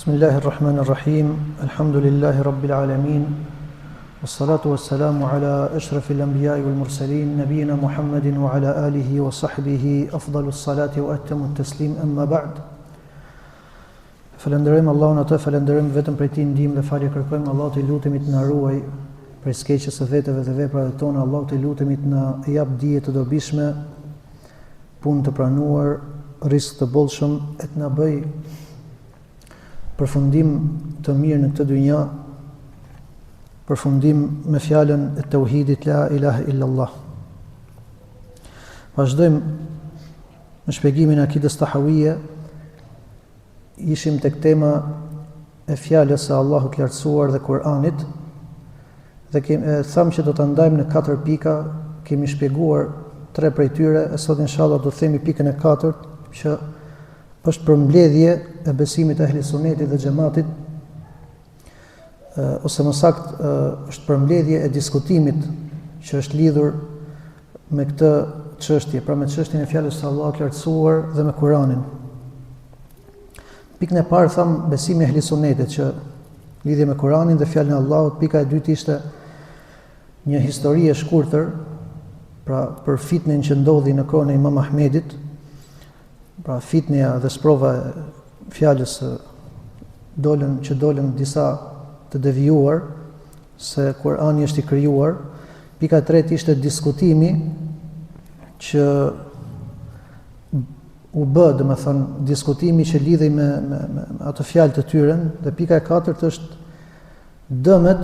Bismillahirrahmanirrahim. Alhamdulillahi rabbil alamin. Wassalatu wassalamu ala ashrafil anbiya'i wal mursalin, nabiyina Muhammadin wa ala alihi wa sahbihi afdalus salati wa atamut taslim, amma ba'd. Falenderojmë Allahun atë, falenderojmë vetëm prej tij ndihmë dhe falje kërkojmë. Allahut i lutemi të na ruaj prej skeqjes së vetëve dhe veprave tona. Allahut i lutemi të na jap dije të dobishme, punë të pranuar, rizq të bollshëm, e të na bëj përfundim të mirë në këtë dynja, përfundim me fjalën e tauhidit la ilaha illallah. Vazhdojmë në shpjegimin e akidës tahawije. Ishim tek tema e fjalës së Allahut lartësuar dhe Kur'anit dhe thamë që do ta ndajmë në 4 pika. Kemi shpjeguar 3 prej tyre, e sot inshallah do të themi pikën e 4, që është përmbledhje e besimit e ehli sunnetit dhe xhamatit, ose më saktë është përmbledhje e diskutimit që është lidhur me këtë çështje, pra me çështjen e fjalës së Allahut lartësuar dhe me Kur'anin. Pikën e parë tham besimi i ehli sunnetit që lidhje me Kur'anin dhe fjalën e Allahut. Pika e dytë ishte një histori e shkurtër, pra për fitnen që ndodhi në kohën e Imam Ahmedit, pra fitneja dhe sprova e fjalës që dolën disa të devijuar se Kur'ani është i krijuar. Pika e tretë ishte diskutimi që u bë, domethënë diskutimi që lidhej me ato fjalë të tyre, dhe pika e katërt është dëmet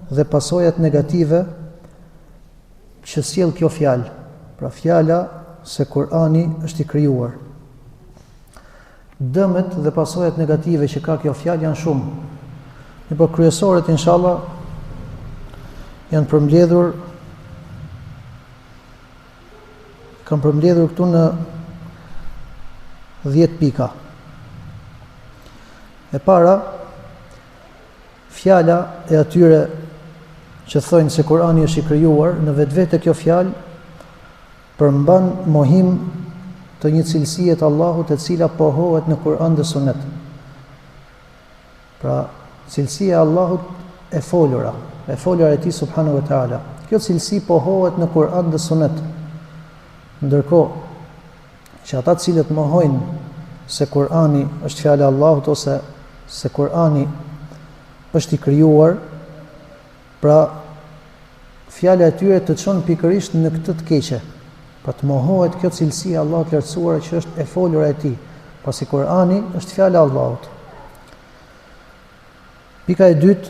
dhe pasojat negative që sjell kjo fjalë, pra fjala se Kur'ani është i krijuar. Dëmet dhe pasojat negative që ka kjo fjalë janë shumë. Por kryesorët inshallah janë përmbledhur këtu në 10 pika. E para, fjala e atyre që thojnë se Kur'ani është i krijuar, në vetvete kjo fjalë përmban mohim të një cilësie të Allahut e cila pohohet në Kur'an dhe Sunet. Pra, cilësia e Allahut e folura e tij subhanahu wa taala. Kjo cilësi pohohet në Kur'an dhe Sunet. Ndërkohë që ata cilët mohojnë se Kur'ani është fjala e Allahut ose se Kur'ani është i krijuar, pra fjala e tyre të çon pikërisht në këtë të keqe. Pra të mohohet kjo cilësi e Allahut lartësuar që është e folura e tij, pasi Kur'ani është fjala e Allahut. Pika e dytë,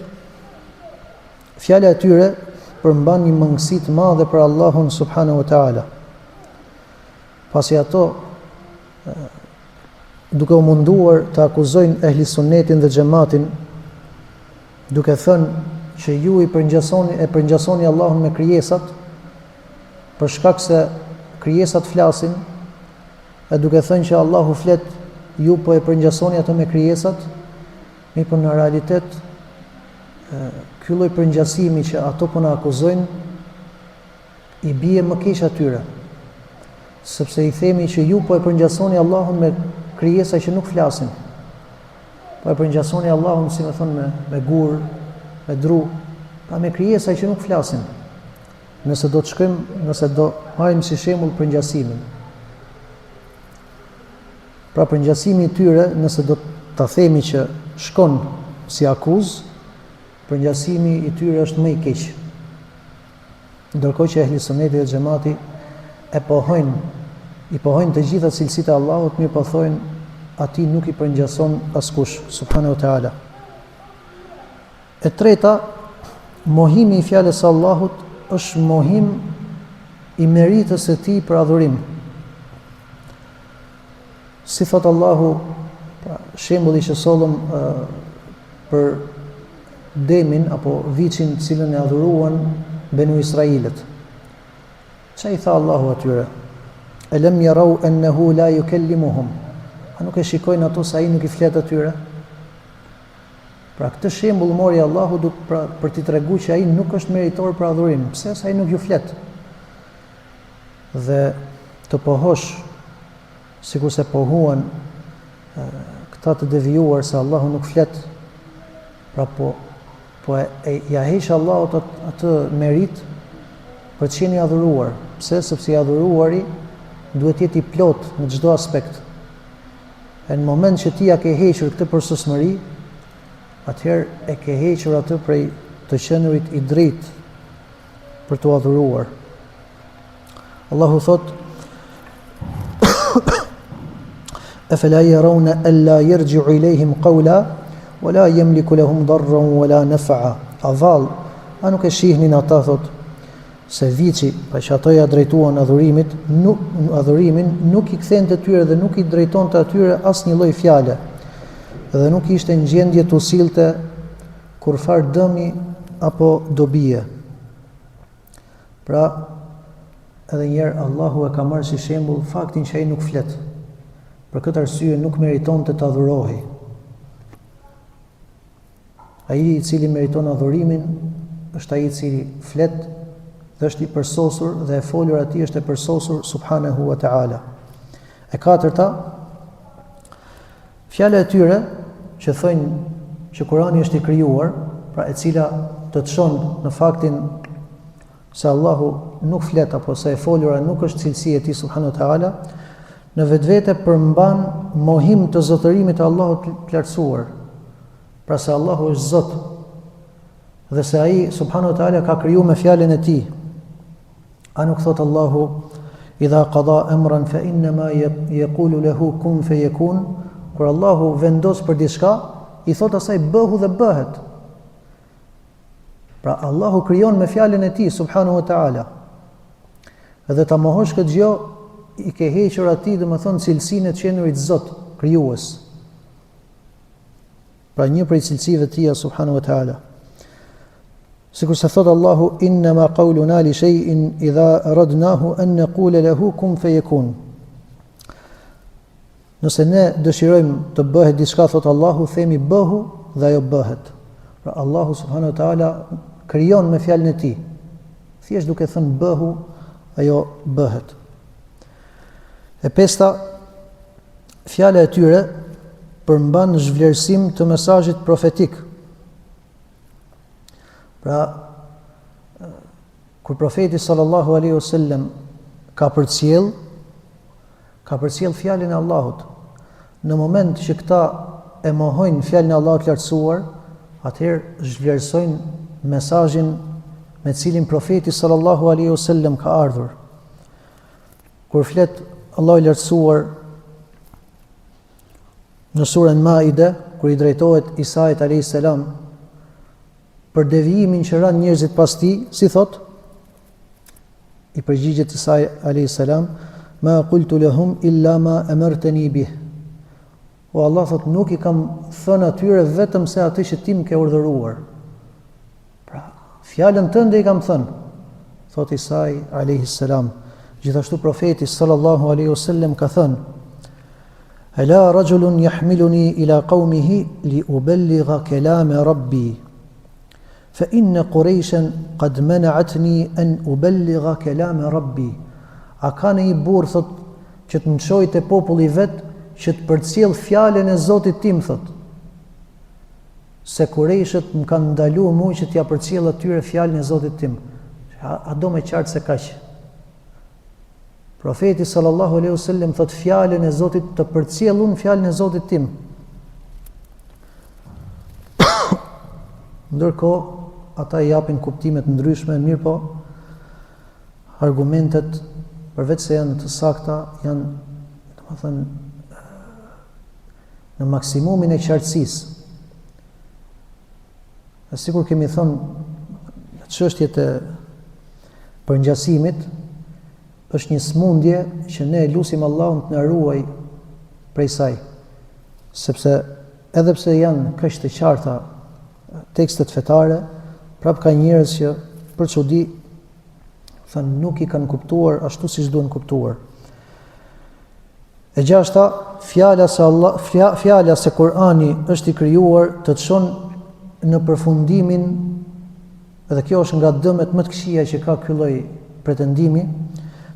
fjala e tyre përmban një mangësi të madhe për Allahun subhanahu wa taala. Pasi ato duke u munduar të akuzojnë ehli sunnetin dhe xhamatin, duke thënë që ju i përngjasoni Allahun me krijesat, për shkak se krijesat flasin, e duke thënë që Allahu flet, ju po e përngjasoni ato me krijesat, por në realitet ky lloj përngjasimi që ato po na akuzojnë i bie më keq atyre, sepse i themi që ju po e përngjasoni Allahun me krijesa që nuk flasin. Po e përngjasoni Allahun, si më thonë, me gur, me dru, pa me krijesa që nuk flasin. Nëse do marrim si shembull përngjasimin. Pra përngjasimi i tyre, nëse do ta themi që shkon si akuzë, përngjasimi i tyre është më i keq. Ndërkohë që ehli sunneti dhe xhamati i pohojnë të gjitha cilësitë e Allahut, mirë po thojnë atij nuk i përngjason askush subhanahu wa taala. E treta, mohimi i fjalës së Allahut është mohim i meritës së tij për adhurim. Si thot Allahu, pra shembulli që sollëm për demin apo viçin cilën e adhuruan Benu Israilet. Çfarë i tha Allahu atyre? Alam yarau annahu la yukallimuhum. A nuk e shikojnë ato se ai nuk i flet atyre? Pra këtë shembull mori Allahu për t'i treguar që ai nuk është meritor për adhurim. Pse? Se ai nuk ju flet. Dhe të pohosh, sikur se pohuan ata të devijuar se Allahu nuk flet, pra ja heq Allahut atë merit për të qenë i adhuruar. Pse? Sepse i adhuruari duhet jetë i plot në çdo aspekt. E në moment që ti ja ke hequr këtë përsosmëri, atëherë e ke hequr atë prej të qenurit i drejtë për të adhuruar. Allahu thot: "Afala yarawna alla yarji'u ilayhim qawla wala yamliku lahum darran wala naf'a." A nuk e shihnin ata, thot, se viçi, pa që ato ja drejtuan adhurimin, nuk i kthente tyre dhe nuk i drejtonte atyre asnjë lloj fjale, dhe nuk ishte në gjendje të sillte kurfar dëmi apo dobie. Pra, edhe njerë Allahu e ka marrë si shembull faktin që ai nuk flet. Për këtë arsye nuk meriton të adhurohej. Ai i cili meriton adhurimin është ai i cili flet dhe është i përsosur, dhe e folur atij është e përsosur subhanahu wa ta'ala. E katërta, fjala e tyre që thojnë që Kurani është i krijuar, pra e cila të çon në faktin se Allahu nuk flet apo se e folura nuk është cilësia e tij subhanahu wa ta'ala, në vetvete përmban mohim të zotërimit të Allahut të lartësuar. Pra se Allahu është Zot dhe se ai subhanahu wa ta'ala ka krijuar me fjalën e tij. A nuk thot Allahu: "Idha qada amran fa inma yaqulu lahu kun fayakun." Kur Allahu vendos për diçka, i thot asaj bëhu dhe bëhet. Pra Allahu krijon me fjalën e tij subhanahu wa ta'ala. Edhe ta mohosh këtë gjë, i ke hequr atij, domethënë, cilësinë e qenurit Zot, krijues. Pra një prej cilësive të tij subhanahu wa ta'ala. Sikur se thot Allahu: "Innama qawluna li shay'in idha aradnahu an naqula lahu kun fayakun." Nëse ne dëshirojmë të bëhet diçka, thot Allahu, themi bëhu dhe ajo bëhet. Pra Allahu subhanahu wa ta'ala krijon me fjalën e tij. Thjesht duke thënë bëhu, ajo bëhet. E pesta, fjala e tyre përmban zhvlerësim të mesazhit profetik. Pra, kur profeti sallallahu alaihi wasallam ka përcjell fjalën e Allahut, në moment që këta e mohojnë fjalën e Allahut të lartësuar, atëherë zhvlerësojnë mesazhin me cilin profeti sallallahu alaihi wasallam ka ardhur. Kur flet Allahu i lartësuar në surën Maide, kur i drejtohet Isait alayhis salam për devijimin që ranë njerëzit pas tij, si thot? I përgjigjet Isai alayhis salam: "Ma qultu lahum illa ma amartani bih." O Allah, thot, nuk i kam thënë atyre vetëm se atë që ti më ke urdhëruar. Pra, fjalën tënde i kam thënë, thot Isai alayhis salam. Gjithashtu profeti sallallahu alaihi wasallam ka thënë: "Ala rajulun yahmiluni ila qaumihi li uballigha kalama rabbi. Fa inna Qurayshan qad mana'atni an uballigha kalama rabbi." A ka në i burr, thot, që të më çojë te populli vet që të përcjell fjalën e Zotit tim, thot. Se Qurayshët më kanë ndaluar mua që t'ja përcjell atyre fjalën e Zotit tim. A do më qartë se kaq. Profeti sallallahu alaihi wasallam thot fjalën e Zotit të përcjellun fjalën e Zotit tim. Ndërkohë ata i japin kuptime të ndryshme, mirë po argumentet përveç se janë të sakta, janë, domethënë, në maksimumin e qartësisë. E sikur kemi thënë, në çështjet e përngjasimit, është një smundje që ne lutim Allahun të na ruaj prej saj. Sepse edhe pse janë kaq të qarta tekstet fetare, prap ka njerëz që për çudi thënë nuk i kanë kuptuar ashtu siç duhen kuptuar. E gjashta, fjala se Kurani është i krijuar të çon në përfundimin, edhe kjo është nga dëmet më të këqija që ka ky lloj pretendimi,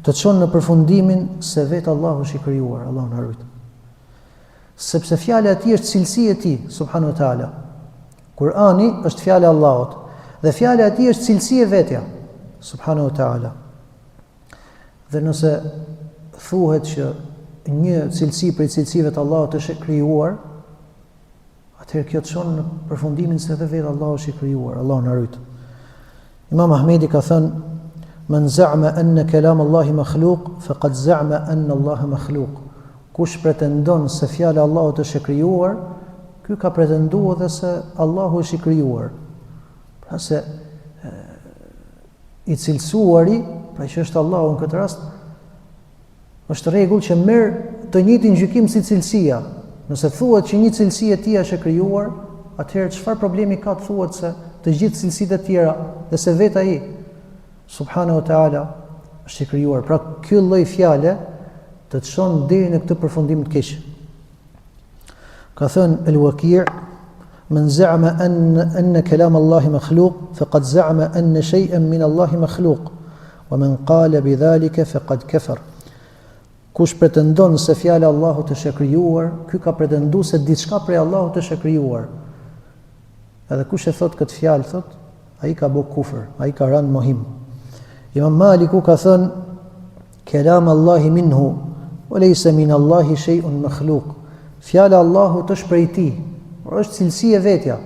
të çon në përfundimin se vetë Allahu është i krijuar, Allahu na rujt. sepse fjala e tij është cilësia e tij, subhanahu wa taala. Kurani është fjala e Allahut dhe fjala e tij është cilësia e vetja, subhanahu wa taala. Dhe nëse thuhet që një cilësi prej cilësive të Allahut është e krijuar, atëherë kjo të çon në përfundimin se edhe vetë Allahu është i krijuar, Allahu na rujt. Imam Ahmedi ka thënë: "Men za'ma anna kalam Allahi makhluq, faqad za'ma anna Allaha makhluq." Kush pretendon se fjala e Allahut është e krijuar, ky ka pretenduar edhe se Allahu është i krijuar. Pra se i cilësuari, pra që është Allahu në këtë rast, është rregull që merr të njëjtin gjykim si cilësia. Nëse thuhet që një cilësi e tij është e krijuar, atëherë çfarë problemi ka të thuhet se të gjithë cilësitë e tjera dhe se vetë ai subhanahu wa taala është i krijuar. Pra ky lloj fjale të çon deri në këtë përfundim të keq. Ka thënë El-Waki': "Men za'ama anna kalam Allahi makhluq, faqad za'ama anna shay'an min Allahi makhluq, wa man qala bidhalika faqad kafar." Kush pretendon se fjala e Allahut është e krijuar, ky ka pretenduar se diçka prej Allahut është e krijuar. Edhe kush e thot këtë fjalë, thot, ai ka bë kufër, ai ka rënë mohim. Imam Maliku ka thënë: "Kalam Allahi minhu, wa laysa min Allahi shay'un makhluq." Fjala e Allahut është prej tij, por është cilësi e vetja,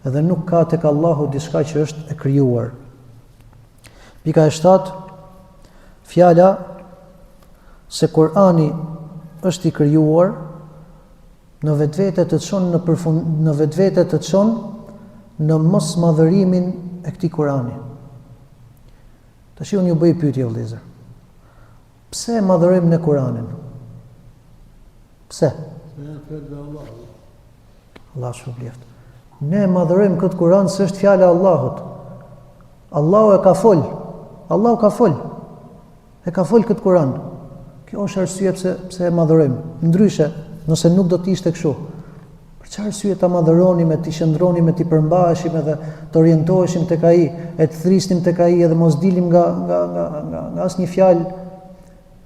edhe nuk ka tek Allahu diçka që është e krijuar. Pika e 7, fjala se Kurani është i krijuar në vetvete të çon në vetvete të çon në mosmadhërimin e këtij Kurani. Tash unë ju bëj pyetje vëllezër. Pse madhërojmë në Kuranin? Pse? Allah shpëlbeft. Ne madhërojmë këtë Kuran se është fjala e Allahut. Allahu e ka fol. Allahu ka fol. E ka fol këtë Kuran. Kjo është arsye pse e madhërojmë. Ndryshe, nëse nuk do të ishte kështu, për çfarë arsye ta madhëronim, të qëndronim, të përmbaheshim edhe të orientoheshim tek ai, e të thrisnim tek ai edhe mos dilim nga asnjë fjalë,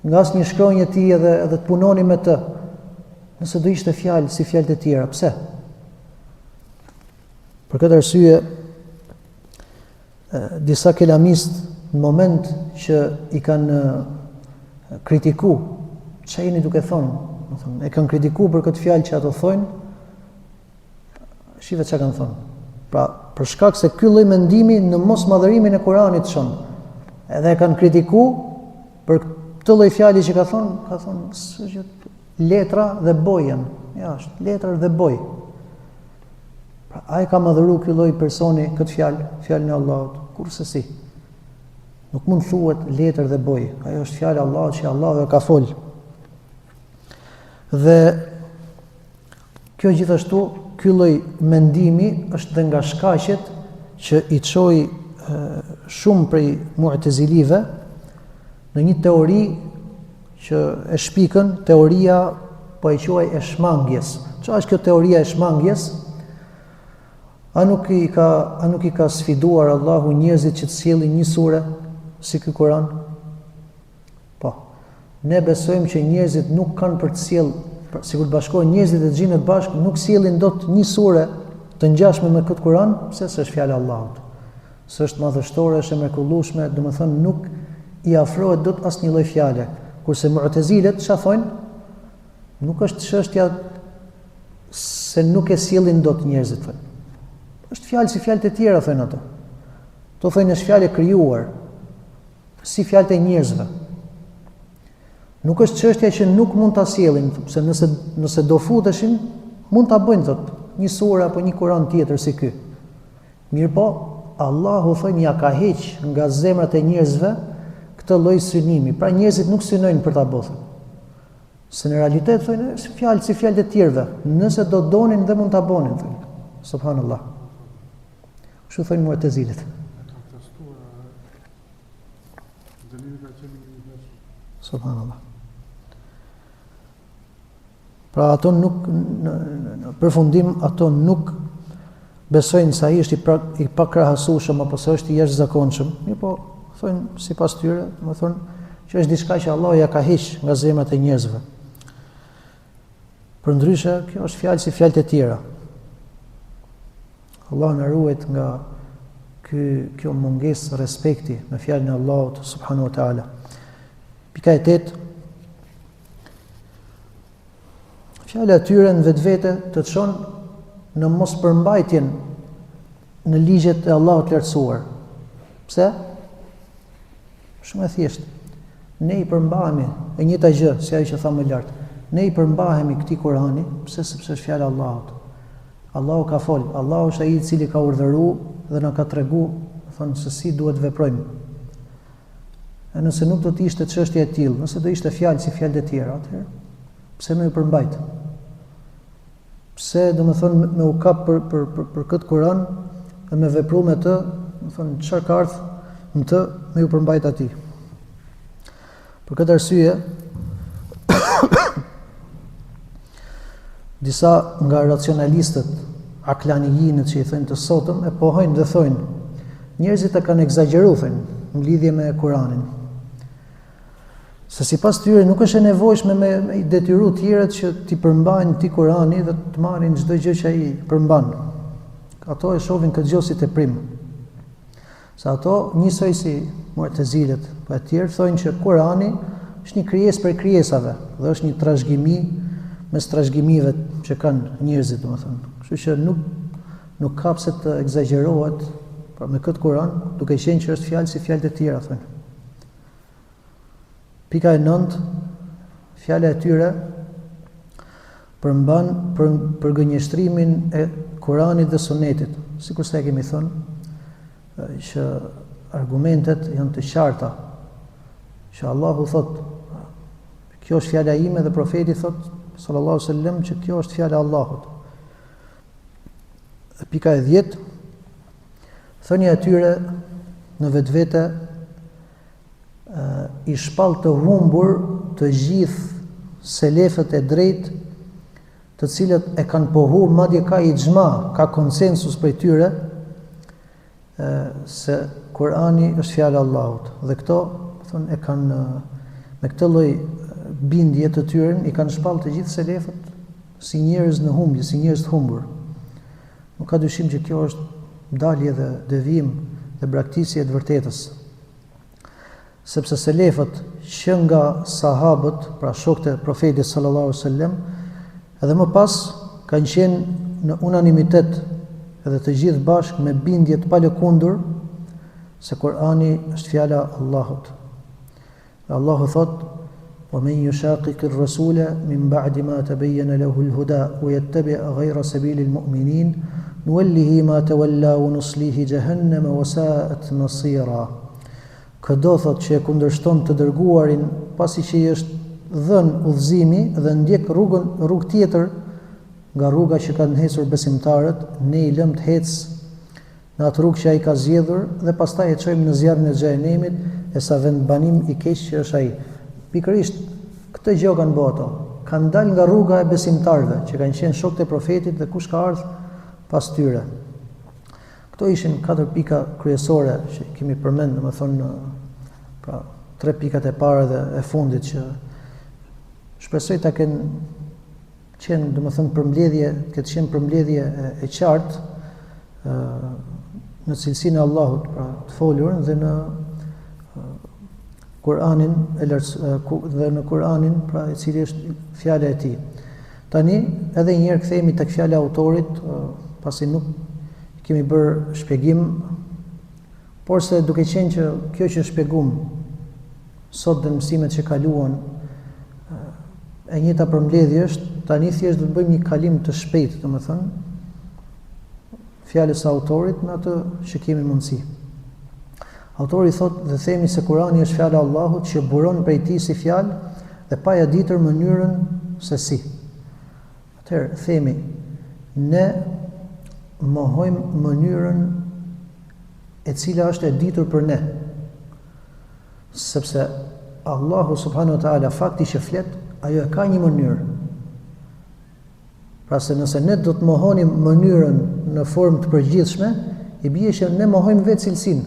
nga asnjë shkronjë e tij edhe të punonim me të. Nëse do ishte fjalë si fjalët e tjera, pse? Për këtë arsye, disa kelamist në moment që i kanë kritiku, që jeni duke thonë, e kanë kritiku për këtë fjalë që ato thonë, shive që kanë thonë. Pra, për shkak se ky lloj mendimi në mos madhërimin e Kuranit çon. Edhe e kanë kritiku për këtë lloj fjali që ka thonë letra dhe bojën. Ja, është letër dhe boj. Pra, ai ka madhëruar ky lloj personi këtë fjalën e Allahut, kurse si. Nuk mund thuhet letër dhe boj. Ajo është fjala e Allahut që Allahu e ka fol. Dhe kjo gjithashtu, ky lloj mendimi është dhe nga shkaqet që i çoi shumë prej mu'tezilive në një teori që e shpikën, teoria po e quaj e shmangjes. Çfarë është kjo teoria e shmangjes? A nuk i ka sfiduar Allahu njerëzit që të sjellin një sure si ky Kur'an? Po. Ne besojmë që njerëzit nuk kanë për të sjellë, sikur të bashkohen njerëzit e xhinët bashkë, nuk sjellin dot një sure të ngjashme me këtë Kur'an, pse s'është fjala e Allahut. S'është madhështore, është e mrekullueshme, domethënë nuk i afrohet dot asnjë lloj fjale. Kurse Mu'tazilet çfarë thonë? Nuk është çështja se nuk e sjellin dot njerëzit thonë. Është fjalë si fjalët e tjera thonë ato. To thonë është fjalë e krijuar si fjalët e njerëzve. Nuk është çështja që nuk mund ta sjellin, sepse nëse do futeshin, mund ta bëjnë thotë, një sure apo një Kur'an tjetër si ky. Mirpo, Allahu thonë ja ka heq nga zemrat e njerëzve këtë lloj synimi. Pra njerëzit nuk synojnë për ta bërë. Se në realitet thonë si fjalët e tjerëve, nëse do donin dhe mund ta bënin thonë. Subhanallah. Kështu thonë Mu'tazilet. Subhanallah. Pra ato nuk në përfundim ato nuk besojnë se ai është i pakrahasueshëm apo se është i jashtëzakonshëm. Mirpo thonë sipas tyre, do thonë që është diçka që Allahu ja ka heq nga zemrat e njerëzve. Përndryshe, kjo është fjalë si fjalët e tjera. Allah na ruajt nga kjo mungesë respekti me fjalën e Allahut subhanahu wa taala. Pika e 8. Fjala e tyre në vetvete të çon në mos përmbajtjen në ligjet e Allahut të lartësuar. Pse? Shumë e thjeshtë. Ne i përmbahemi e njëjta gjë si ajo që thamë më lart. Ne i përmbahemi këtij Kurani, pse sepse është fjala e Allahut. Allahu ka fol, Allahu është ai i cili ka urdhëruar dhe na ka treguar, thonë se si duhet veprojmë. E nëse nuk do të ishte çështja e tillë, nëse do ishte fjalë si fjalët e tjera, atëherë pse më i përmbajt? Pse domethënë me u kap për këtë Kur'an e me vepru me të, domethënë çfarë ka ardhur në të me u përmbajt atij. Për këtë arsye disa nga racionalistët aklanijinët që i thënë të sotëm e pohojnë dhe thojnë njerëzit e kanë egzageruar në lidhje me Kur'anin. Se sipas tyre nuk është e nevojshme me i detyru tjerët që t'i përmbajnë ti Kur'ani dhe të marrin çdo gjë që ai përmban. Ato e shohin këtë gjë si teprim. Se ato njësoj si Mu'tazilët, po e tjerë thonë që Kur'ani është një krijesë për krijesave dhe është një trashëgimi mes trashëgimive që kanë njerëzit, domethënë. Kështu që nuk ka pse të egzagerohet me këtë Kur'an, duke qenë që është fjalë si fjalët e tjera, thonë. Pika e 9, fjala e tyre përmban përgënjeshtrimin e Kuranit dhe Sunetit, sikur se kemi thënë që argumentet janë të qarta, që Allahu thot, kjo është fjala ime dhe profeti thot sallallahu alaihi wasallam që kjo është fjala e Allahut. Pika e 10, thënia e tyre në vetvete i shpall të humbur të gjithë selefët e drejt, të cilët e kanë pohur, madje ka ixhma, ka konsensus prej tyre se Kurani është fjala e Allahut. Dhe këto, thonë, e kanë me këtë lloj bindje të tyre i kanë shpall të gjithë selefët si njerëz në humbje, si njerëz të humbur. Nuk ka dyshim që kjo është dalje dhe devijim dhe braktisje e të vërtetës. Sepse selefët që nga sahabët, pra shokët e profetit sallallahu alaihi wasallam, edhe më pas kanë qenë në unanimitet edhe të gjithë bashkë me bindje të palëkundur se Kurani është fjala e Allahut. Allahu thot: "Wa man yushaqiq ar-rasula min ba'di ma tabayyana lahu al-huda wa yattabi' ghayra sabili al-mu'minin nuwallihi ma tawalla wa nuslihi jahannama wa sa'at masira." Këdo thot që e kundërshton të dërguarin pasi që i është dhënë udhëzimi dhe ndjek rrugë tjetër nga rruga që kanë hecur besimtarët, ne i lëm të hecë në atë rrugë që ai ka zgjedhur dhe pastaj e çojmë në zjarrin e xhenemit, e sa vendbanim i keq që është ai. Pikërisht këtë gjë kanë bërë ato. Kanë dalë nga rruga e besimtarëve që kanë qenë shokët e profetit dhe kush ka ardhur pas tyre. Këto ishin 4 pika kryesore që kemi përmend, domethënë pra 3 pikat e para dhe e fundit që shpresoj ta kenë qenë domethënë përmbledhje, këtë qenë përmbledhje e qartë në cilësinë e Allahut, pra të folur dhe në Kur'anin dhe në Kur'anin, pra i cili është fjala e tij. Tani edhe një herë kthehemi tek fjala e autorit, pasi nuk kemi bërë shpjegim, por se duke qenë që kjo që shpjegum sot dhe mësimet që kaluan e njëjta përmbledhje është, tani thjesht do të bëjmë një kalim të shpejtë, domethënë fjalës së autorit me atë që kemi mundësi. Autori thot dhe themi se Kurani është fjala e Allahut që buron prej tij si fjalë dhe pa ja ditur mënyrën se si. Atëherë themi ne mohojmë mënyrën e cila është e ditur për ne. Sepse Allahu subhanahu wa taala fakti që flet, ajo e ka një mënyrë. Pra se nëse ne do të mohonim mënyrën në formë të përgjithshme, i bie që ne mohojmë vetë cilësinë.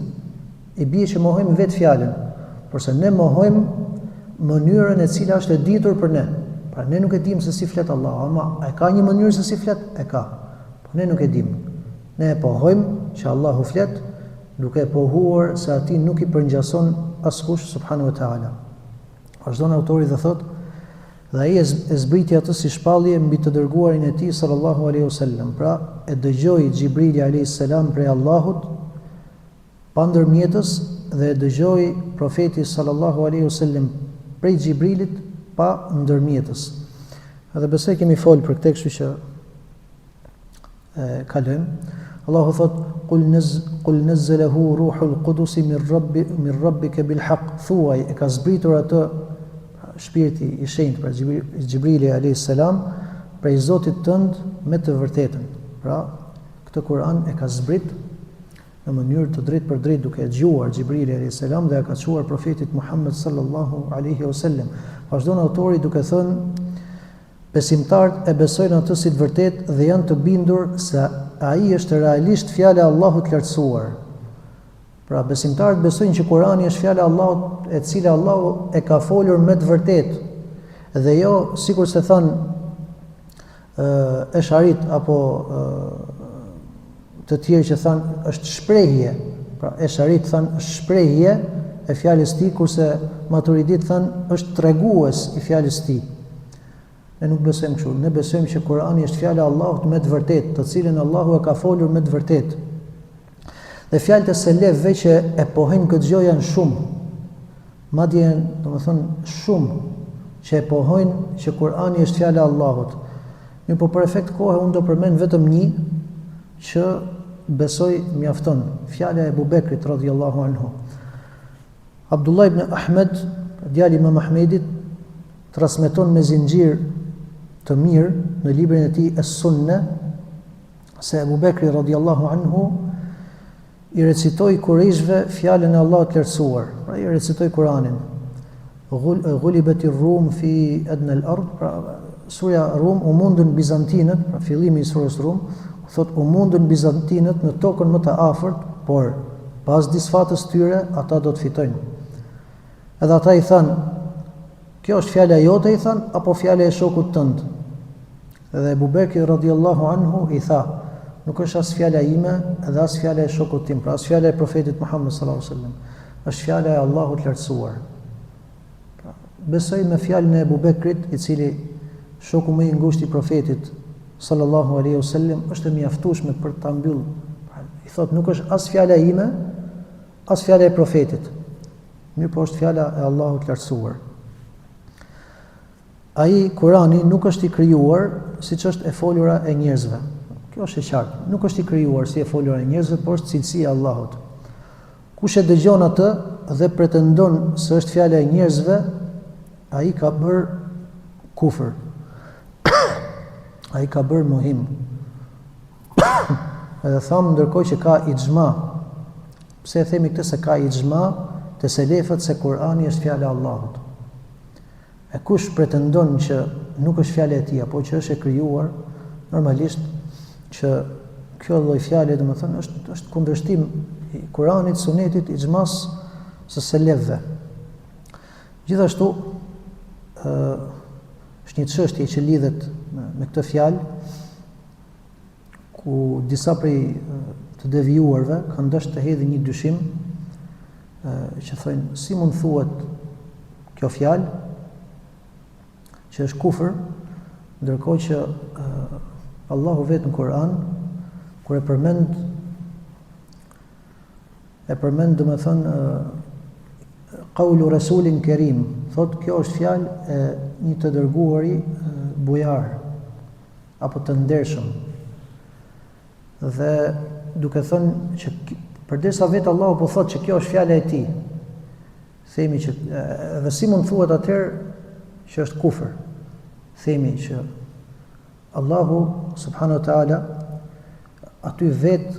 I bie që mohojmë vetë fjalën, por se ne mohojmë mënyrën e cila është e ditur për ne. Pra ne nuk e dim se si flet Allahu, ama e ka një mënyrë se si flet, e ka. Po ne nuk e dim. Ne e pohojmë që Allahu flet, duke e pohuar se ati nuk i përngjason askush subhanahu wa taala. Vazhdon autori dhe thot: dhe ai e zbriti atë si shpallje mbi të dërguarin e tij sallallahu alaihi wasallam. Pra e dëgjoi Xhibrili alayhis salam prej Allahut pa ndërmjetës dhe e dëgjoi profeti sallallahu alaihi wasallam prej Xhibrilit pa ndërmjetës. Edhe besoj kemi fol për këtë, kështu që kalojmë. Allahu thot: qul nazzalahu ruhul qudus min rabbika bil haqq. Thuaj, e ka zbritur atë shpirti i shenjtë, pra Xhibrili alayhis salam, prej Zotit tënd me të vërtetën. Pra këtë Kur'an e ka zbrit në mënyrë të drejtë për drejtë, duke e dëgjuar Xhibrili alayhis salam dhe e ka çuar profetit Muhammed sallallahu alaihi wasallam. Vazhdon autori duke thënë: besimtarët e besojnë atë si të vërtetë dhe janë të bindur se ai është realisht fjala e Allahut lartësuar. Pra besimtarët besojnë që Kurani është fjala e Allahut, e cila Allahu e ka folur me të vërtetë, dhe jo sikur se thënë esharit apo të tjerë që thanë është shprehje. Pra esharit thanë është shprehje e fjalës tij, kurse maturidit thanë është tregues i fjalës tij. Ne nuk besojmë kështu. Ne besojmë që Kurani është fjala e Allahut me të vërtetë, të cilën Allahu e ka folur me të vërtetë. Dhe fjalët e selefëve që e pohojnë këtë gjë janë shumë. Madje janë, domethënë, shumë që e pohojnë që Kurani është fjala e Allahut. Mirë, po për efekt kohe unë do përmend vetëm një që besoj mjafton, fjala e Abu Bekrit radhiyallahu anhu. Abdullah ibn Ahmed, djali i Imam Ahmedit, transmeton me zinxhir të mirë në librin e tij Es-Sunne se Abu Bekri radhiyallahu anhu i recitoi kurishve fjalën e Allahut të lartësuar. Pra i recitoi Kur'anin. Ghulibatir Rum fi adna al-ard. Pra surja Rum u mundën bizantinët, pra fillimi i surës Rum, thot u mundën bizantinët në tokën më të afërt, por pas disfatës tyre ata do të fitojnë. Edhe ata i thanë: kjo është fjala jote, i thanë, apo fjala e shokut tënd? Edhe Abu Bekri radhiyallahu anhu i tha: nuk është as fjala ime, edhe as fjala e shokut tim, pra as fjala e profetit Muhammed sallallahu alaihi wasallam. Është fjala e Allahut lartësuar. Pra, besoj me fjalën e Abu Bekrit, i cili shoku më i ngushtë i profetit sallallahu alaihi wasallam, është e mjaftueshme për ta mbyllur. Pra, i thot nuk është as fjala ime, as fjala e profetit. Mirë, po është fjala e Allahut lartësuar. Ai Kurani nuk është i krijuar siç është e folura e njerëzve. Kjo është e qartë. Nuk është i krijuar si e folura e njerëzve, por është cilësia e Allahut. Kush e dëgjon atë dhe pretendon se është fjala e njerëzve, ai ka bërë kufër. Ai ka bërë mohim. Edhe thamë ndërkohë që ka ixhma. Pse e themi këtë se ka ixhma të selefët se Kurani është fjala e Allahut? E kush pretendon që nuk është fjala e tij, apo që është e krijuar, normalisht që kjo lloj fjale, domethënë, është kundërshtim i Kuranit, Sunetit, ixhmas së selefëve. Gjithashtu është një çështje që lidhet me këtë fjalë, ku disa prej të devijuarve kanë dashur të hedhin një dyshim, që thonë si mund thuhet kjo fjalë që është kufër, ndërkohë që Allahu vetë në Kur'an, kur e përmend domethënë qaulu rasulin kerim, thotë kjo është fjalë e një të dërguari bujar apo të ndershëm. Dhe duke thënë që përdesa vetë Allahu po thotë që kjo është fjala e tij, themi që edhe si mund thuhet atëherë që është kufër. Themi që Allahu subhanahu wa taala aty vetë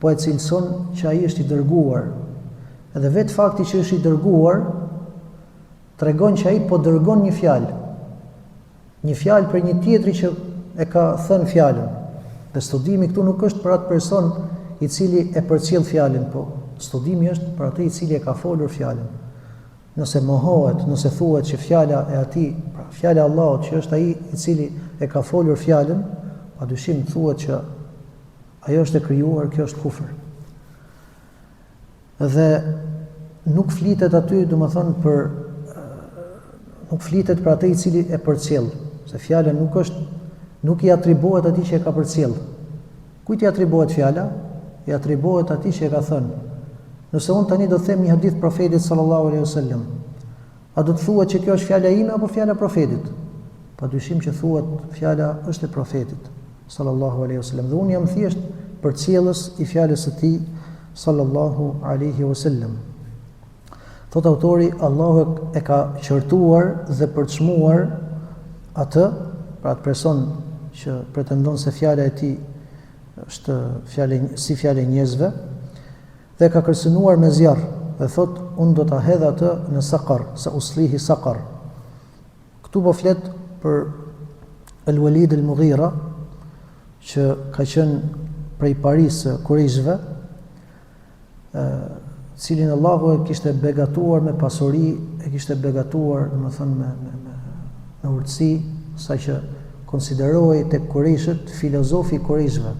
po e cilëson që ai është i dërguar. Edhe vetë fakti që është i dërguar tregon që ai po dërgon një fjalë. Një fjalë për një tjetri që e ka thënë fjalën. Dhe studimi këtu nuk është për atë person i cili e përcjell fjalën, po studimi është për atë i cili e ka folur fjalën. nëse mohohet, nëse thuhet që fjala e atij, pra fjala e Allahut që është ai i cili e ka folur fjalën, padyshim thuhet që ajo është e krijuar, kjo është kufër. Dhe nuk flitet aty, nuk flitet për atë i cili e përcjell, se fjala nuk i atribuohet atij që e ka përcjell. Kujt i atribuohet fjala? I atribuohet atij që e ka thënë. Nëse unë tani do të them një hadith profetit sallallahu alaihi wasallam, a do të thuhet që kjo është fjala ime apo fjala e profetit? Padyshim që thuhet fjala është e profetit sallallahu alaihi wasallam. Dhe unë jam thjesht përcjellës i fjalës së tij sallallahu alaihi wasallam. Thot autori, Allahu e ka qortuar dhe përçmuar atë, pra atë person që pretendon se fjala e tij është si fjala e njerëzve, dhe ka kërcënuar me zjarr, dhe thot, unë do ta hedh atë në saqar, sa uslihi saqar. Këtu po flet për Al-Walid al-Mughira, që ka qenë prej parisë Kurejshve, cilin Allahu e kishte begatuar me pasuri, e kishte begatuar, me urtësi, saqë konsiderohej tek Kurejshët filozofi i Kurejshve.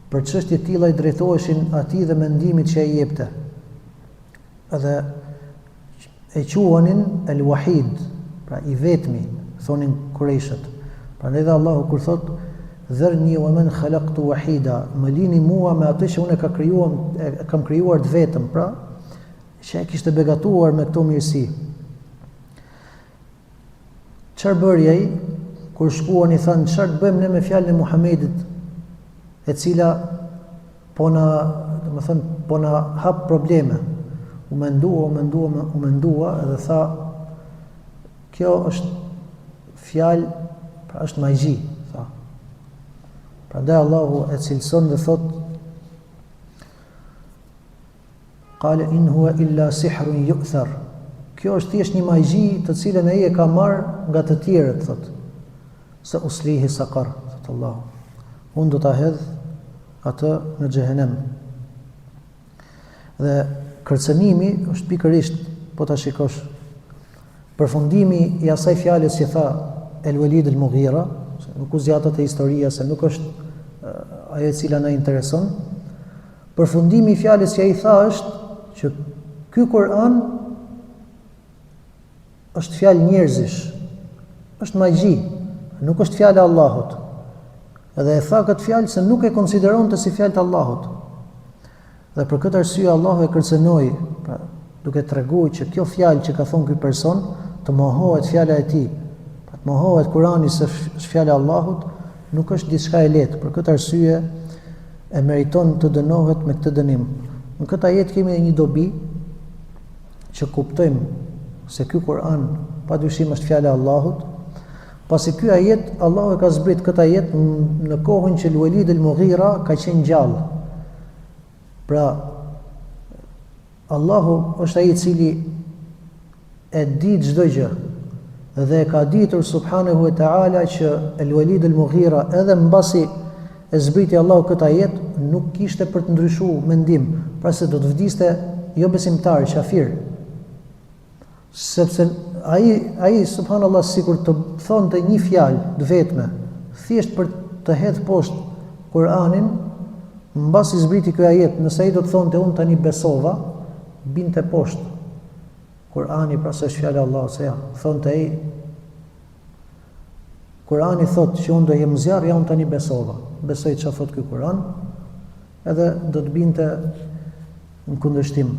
Për çështje të tilla i drejtoheshin atij dhe mendimit që ai jepte. Edhe e quanin El-Wahid, pra i vetmi, thonin Kurejshët. Prandaj dhe Allahu kur thot dherni wa man khalaqtu wahida, më lini mua me atë që unë kam krijuar të vetëm, pra që e kishte begatuar me këto mirësi. Çfarë bëri ai kur shkuan i thanë çfarë të bëjmë ne me fjalën e Muhamedit, e cila po na hap probleme. U mendua edhe tha, kjo është fjalë, pra është magji, tha. Prandaj Allahu e cilëson dhe thot, qale in huwa illa sihrun yu'thar. Kjo është thjesht një magji të cilën ai e ka marrë nga të tjerët, thot. Sa uslihi saqar, thot Allahu. Unë do ta hedh atë në xhehenem. Dhe kërcënimi është pikërisht, po ta shikosh, përfundimi i asaj fjalës që tha El-Walid al-Mughira, nuk u zgjatet e historia, se nuk është ajo e cila na intereson. Përfundimi i fjalës që ai tha është që ky Kur'an është fjalë njerëzish, është magji, nuk është fjala e Allahut. Edhe e tha këtë fjalë se nuk e konsideronte si fjalë të Allahut. Dhe për këtë arsye Allahu e kërcënoi, pra, duke treguar që kjo fjalë që ka thonë ky person të mohohet fjala e tij, pra të mohohet Kurani se është fjala e Allahut, nuk është diçka e lehtë. Për këtë arsye e meriton të dënohet me këtë dënim. Në këtë ajet kemi një dobi që kuptojmë se ky Kur'an padyshim është fjala e Allahut. Pasi ky ajet, Allahu e ka zbrit këtë ajet në kohën që Al-Walid al-Mughira ka qenë gjallë. Pra, Allahu është ai i cili e di çdo gjë dhe e ka ditur subhanahu wa ta'ala që Al-Walid al-Mughira edhe mbasi e zbriti Allahu këtë ajet nuk kishte për të ndryshuar mendim, pra se do të vdiste jo besimtar, kafir. Sepse ai subhanallahu sikur të thonte një fjalë të vetme, thjesht për të hedhur poshtë Kur'anin, mbasi zbriti ky ajet, nëse ai do të thonte unë tani besova, binte poshtë Kur'ani, pra se është fjala e Allahut, se ja, thonte ai Kur'ani thotë që unë do jem zjarr, ja unë tani besova. Besoj çfarë thotë ky Kur'an, edhe do të binte në kundërshtim.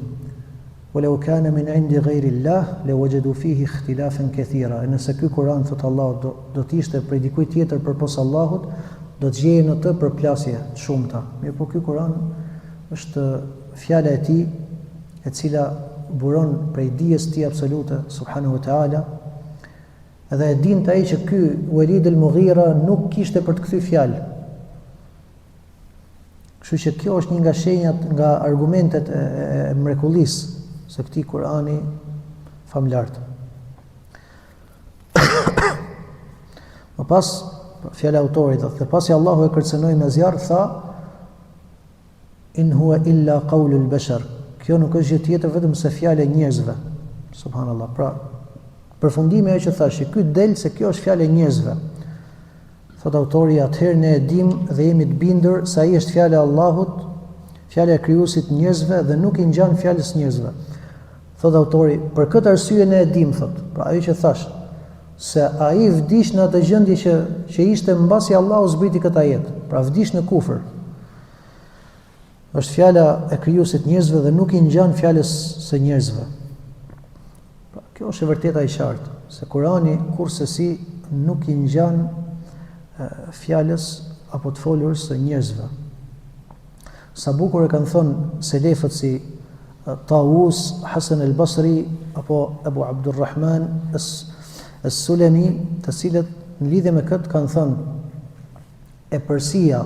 Walau kana min 'indi ghayri Allah lawajadu fihi ikhtilafan kathira. Nëse ky Kur'an thotë Allahu do të ishte prej dikujt tjetër përpos Allahut, do të gjejë në të përplasje të shumta. Mirë, po ky Kur'an është fjala e tij e cila buron prej dijes së tij absolute subhanahu wa ta'ala. Edhe e dinte ai që ky Walid al-Mughira nuk kishte për të kthyr fjalë. Kështu që kjo është një nga shenjat, nga argumentet e mrekullisë se këtij Kur'ani famlart. Më pas, fjala e autorit, dhe pasi Allahu e kërcënoi me zjarr, tha in huwa illa qawlul bashar. kjo nuk është gjë tjetër vetëm se fjalë e njerëzve. Subhanallahu. Pra, përfundimi ajo që thash, ky del se kjo është fjalë e njerëzve. Thot autori, atëherë ne e dim dhe jemi të bindur se ai është fjala e Allahut, fjala e krijuesit njerëzve dhe nuk i ngjan fjalës njerëzve. Thot autori, për këtë arsye ne e dim, thot. Pra ajo që thash, se ai vdiq në atë gjendje që ishte mbasi Allahu zbriti këtë jetë. Pra vdiq në kufër. Është fjala e krijuesit njerëzve dhe nuk i ngjan fjalës së njerëzve. Pra, kjo është e vërteta e qartë, se Kurani kurrësi nuk i ngjan fjalës apo të folurës së njerëzve. Sa bukur e kanë thënë selefët si Tawus, Hasan al-Basri apo Abu Abdurrahman as-Sulami, të cilët në lidhje me këtë kanë thënë e përsia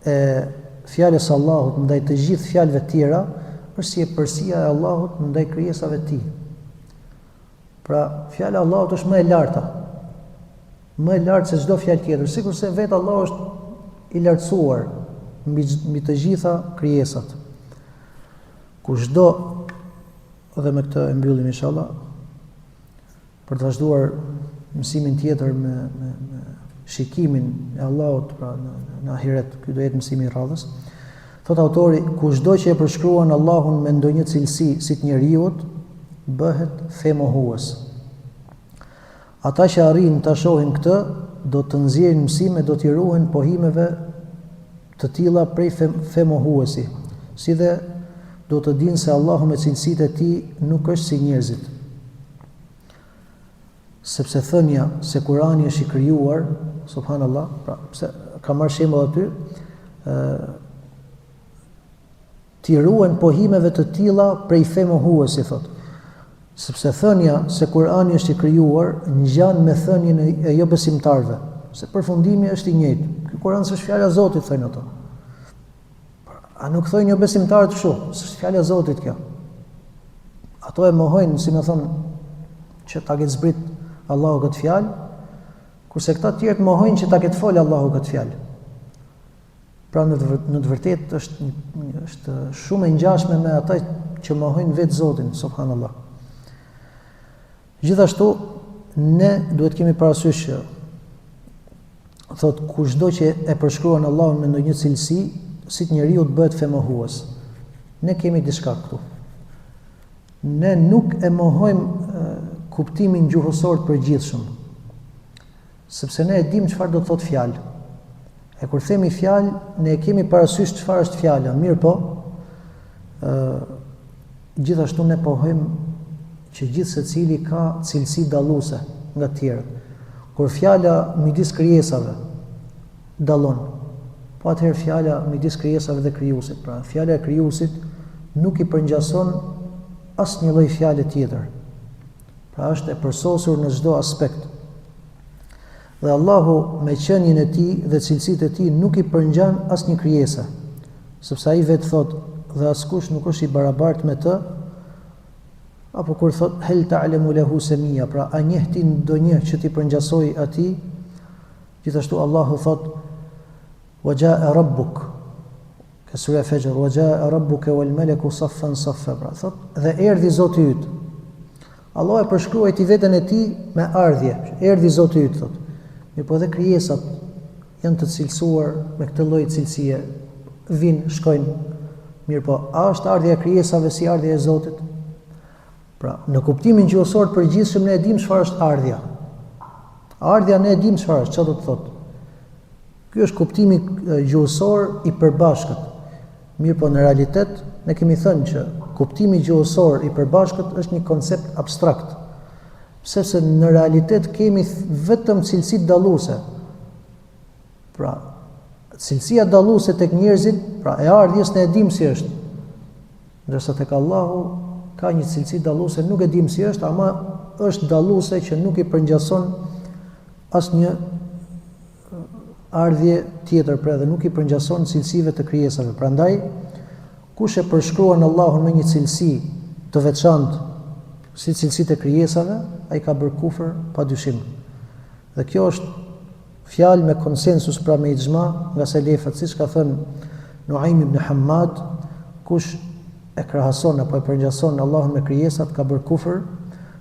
e fjalës së Allahut ndaj të gjithë fjalëve të tjera është si e përsia e Allahut ndaj krijesave të tij. Pra, fjala e Allahut është më e larta. Më e lartë se çdo fjalë tjetër, sikurse vetë Allahu është i lartësuar mbi të gjitha krijesat. Kushdo, dhe me këtë e mbyllim inshallah, për të vazhduar mësimin tjetër me shikimin e Allahut pra në ahiret, ky do jetë mësimi i radhës. Thot autori, kushdo që e përshkruan Allahun me ndonjë cilësi si të njeriut, bëhet fe mohues. Ata që arrin ta shohin këtë, do të nxjerrin mësime, do t'i ruhen pohimeve të tilla prej fe mohuesi, si dhe do të dinë se Allahu me cilësitë e tij nuk është si njerëzit. Sepse thënia se Kurani është i krijuar, subhanallah, pra pse ka marrë shembull aty, t'i ruhen pohimeve të tilla prej fe mohuesi, thotë. Sepse thënia se Kurani është i krijuar ngjan me thënien e jo besimtarëve, se përfundimi është i njëjtë. Ky Kur'an është fjala e Zotit, thonë ato. A nuk thojnë jo besimtarët kështu, s'është fjala e Zotit kjo. Ato e mohojnë, si më thonë, që ta ketë zbrit Allahu këtë fjalë, kurse këta të tjerë mohojnë që ta ketë folë Allahu këtë fjalë. Pra në të vërtetë është shumë e ngjashme me ata që mohojnë vetë Zotin, subhanallah. Gjithashtu, ne duhet kemi parasysh që thot kushdo që e përshkruan Allahun me ndonjë cilësi, si të njeriu të bëhet fe mohues. Ne kemi diçka këtu. Ne nuk e mohojmë kuptimin gjuhësor të përgjithshëm, sepse ne e dimë çfarë do të thotë fjalë. E kur themi fjalë, ne e kemi parasysh çfarë është fjala, mirë po, gjithashtu ne pohojmë që gjithë secili ka cilësi dalluese nga të tjerët. Kur fjala midis krijesave dallon, po atëherë fjala midis krijesave dhe krijuesit, pra fjala e krijuesit nuk i përngjason asnjë lloj fjale tjetër. Pra është e përsosur në çdo aspekt. Dhe Allahu me qenien e tij dhe cilësitë e tij nuk i përngjan asnjë krijesë, sepse ai vetë thotë dhe askush nuk është i barabartë me të, apo kur thot hel ta'lamu lahu samia, pra a njeh ti ndonjë që ti përngjasoj atij. Gjithashtu Allahu thot wa jaa rabbuk, ka sura Fajr, wa jaa rabbuka wal malaku saffan saffa, pra thot dhe erdhi Zoti yt. Allah e përshkruaj ti veten e tij me ardhje, erdhi Zoti yt, thot. Mirë, po dhe krijesat janë të cilësuar me këtë lloj cilësie, vinë, shkojnë. Mirë, po a është ardhja e krijesave si ardhja e Zotit? Pra, në kuptimin gjuhësor të përgjithshëm ne e dimë çfarë është ardhja. Ardhja ne e dimë çfarë është, çfarë do të thotë. Ky është kuptimi gjuhësor i përbashkët. Mirë, po në realitet ne kemi thënë që kuptimi gjuhësor i përbashkët është një koncept abstrakt, sepse në realitet kemi vetëm cilësi dalluese. Pra, cilësia dalluese tek njerëzit, pra e ardhjes ne e dimë si është. Ndërsa tek Allahu ka një cilësi dalluese, nuk e dim si është, ama është dalluese që nuk i përngjason asnjë ardhje tjetër, pra dhe nuk i përngjason cilësive të krijesave. Prandaj, kush e përshkruan Allahun me një cilësi të veçantë, si cilësitë e krijesave, ai ka bërë kufër padyshim. Dhe kjo është fjalë me konsensus, pra me ixhma nga selefët, siç ka thënë Nuaim ibn Hammad, kush e krahason apo e përngjason Allahun me krijesat ka bërë kufër,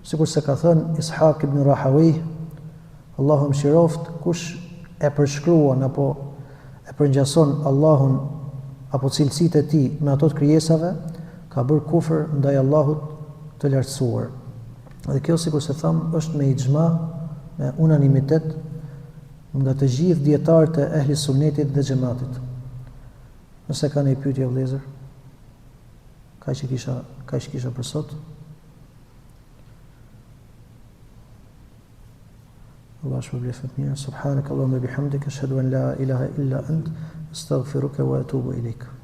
sikur se ka thënë Ishaq ibn Rahawayh, Allahu mëshiroft, kush e përshkruan apo e përngjason Allahun apo cilësitë e tij me ato të krijesave, ka bërë kufër ndaj Allahut të lartësuar. Dhe kjo, sikur se tham, është me ixhma, me unanimitet nga të gjithë dietarët e ehli sunnetit dhe xhamatit. Nëse ka një pyetje vëllezër, kaq kisha për sot. Allah shpërblet mirë. Subhanakallahumma bihamdika ashhadu an la ilaha illa ant astaghfiruka wa atubu ilaik.